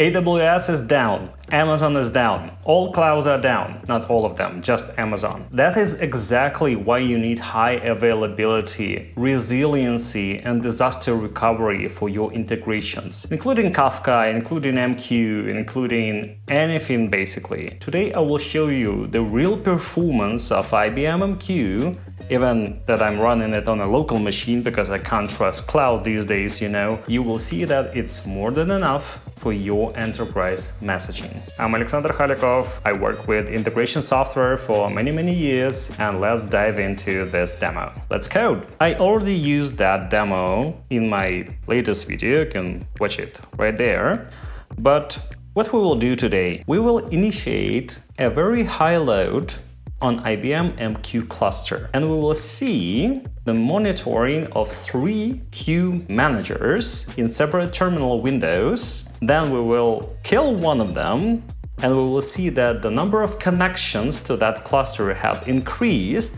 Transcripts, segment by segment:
AWS is down, Amazon is down, all clouds are down, not all of them, just Amazon. That is exactly why you need high availability, resiliency, and disaster recovery for your integrations, including Kafka, including MQ, including anything basically. Today I will show you the real performance of IBM MQ, even that I'm running it on a local machine because I can't trust cloud these days, you will see that it's more than enough for your enterprise messaging. I'm Alexander Khalikov. I work with integration software for many years, and let's dive into this demo. Let's code. I already used that demo in my latest video. You can watch it right there. But what we will do today, we will initiate a very high load on IBM MQ cluster, and we will see the monitoring of 3 queue managers in separate terminal windows. Then we will kill one of them, and we will see that the number of connections to that cluster have increased,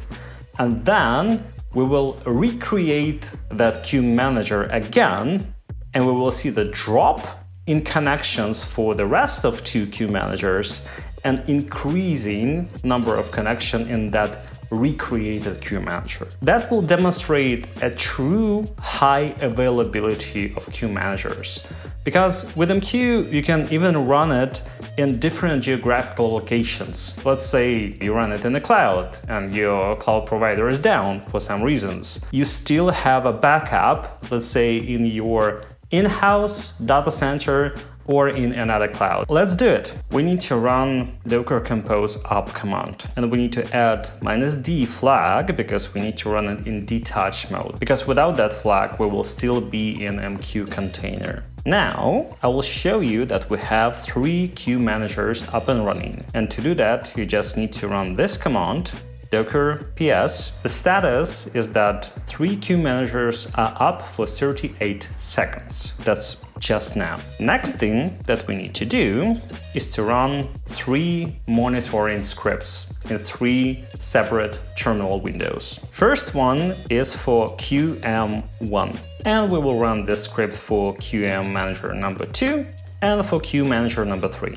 and then we will recreate that queue manager again, and we will see the drop in connections for the rest of 2 queue managers and increasing number of connection in that recreated queue manager. That will demonstrate a true high availability of queue managers. Because with MQ, you can even run it in different geographical locations. Let's say you run it in the cloud and your cloud provider is down for some reasons. You still have a backup, let's say in your in-house data center or in another cloud. Let's do it. We need to run docker compose up command, and we need to add -d flag because we need to run it in detach mode, because without that flag we will still be in MQ container. Now I will show you that we have 3 queue managers up and running, and to do that you just need to run this command, docker ps. The status is that 3 queue managers are up for 38 seconds. That's just now. Next thing that we need to do is to run 3 monitoring scripts in 3 separate terminal windows. First one is for QM1, and we will run this script for QM manager number 2 and for queue manager number 3.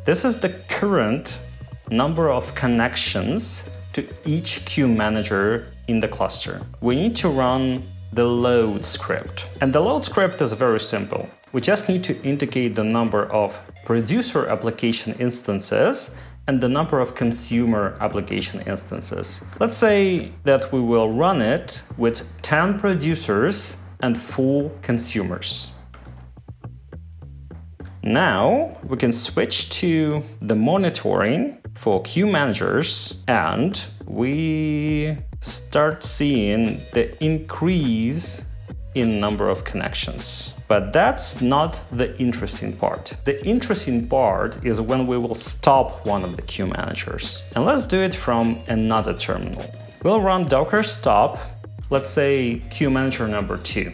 This is the current number of connections to each queue manager in the cluster. We need to run the load script. And the load script is very simple. We just need to indicate the number of producer application instances and the number of consumer application instances. Let's say that we will run it with 10 producers and 4 consumers. Now we can switch to the monitoring for queue managers, and we start seeing the increase in number of connections. But that's not the interesting part. The interesting part is when we will stop one of the queue managers. And let's do it from another terminal. We'll run docker stop, let's say queue manager number 2.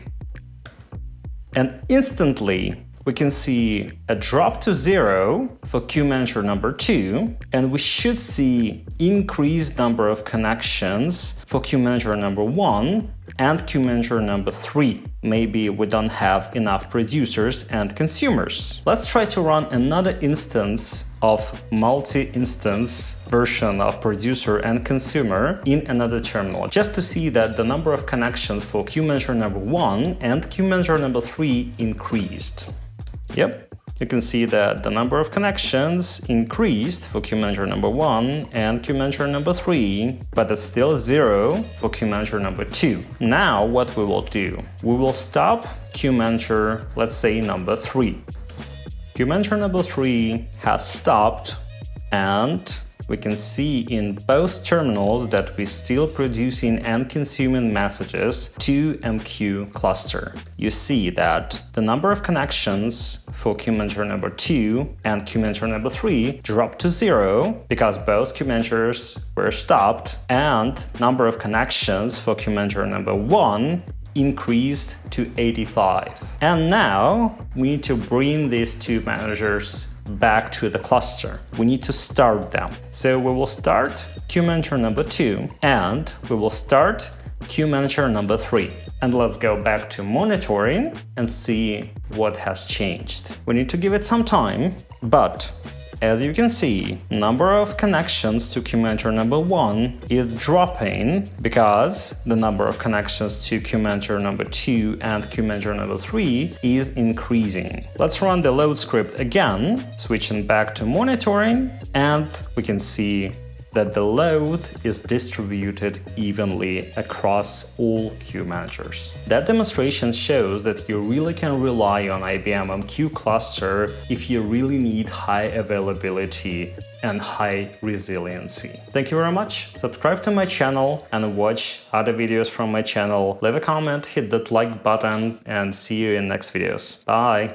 And instantly we can see a drop to 0 for queue manager number 2, and we should see increased number of connections for queue manager number 1 and queue manager number 3. Maybe we don't have enough producers and consumers. Let's try to run another instance of multi-instance version of producer and consumer in another terminal, just to see that the number of connections for queue manager number 1 and queue manager number 3 increased. Yep, you can see that the number of connections increased for queue manager number 1 and queue manager number 3, but it's still 0 for queue manager number 2. Now what we will do, we will stop queue manager, let's say number 3. Queue manager number 3 has stopped, and we can see in both terminals that we're still producing and consuming messages to MQ cluster. You see that the number of connections for queue manager number 2 and queue manager number 3 dropped to 0 because both queue managers were stopped, and number of connections for queue manager number 1 increased to 85. And now we need to bring these 2 managers back to the cluster. We need to start them. So we will start queue manager number 2, and we will start queue manager number 3. And let's go back to monitoring and see what has changed. We need to give it some time, but as you can see, number of connections to queue manager number 1 is dropping because the number of connections to queue manager number 2 and queue manager number 3 is increasing. Let's run the load script again, switching back to monitoring, and we can see that the load is distributed evenly across all queue managers. That demonstration shows that you really can rely on IBM MQ cluster if you really need high availability and high resiliency. Thank you very much. Subscribe to my channel and watch other videos from my channel. Leave a comment, hit that like button, and see you in next videos. Bye!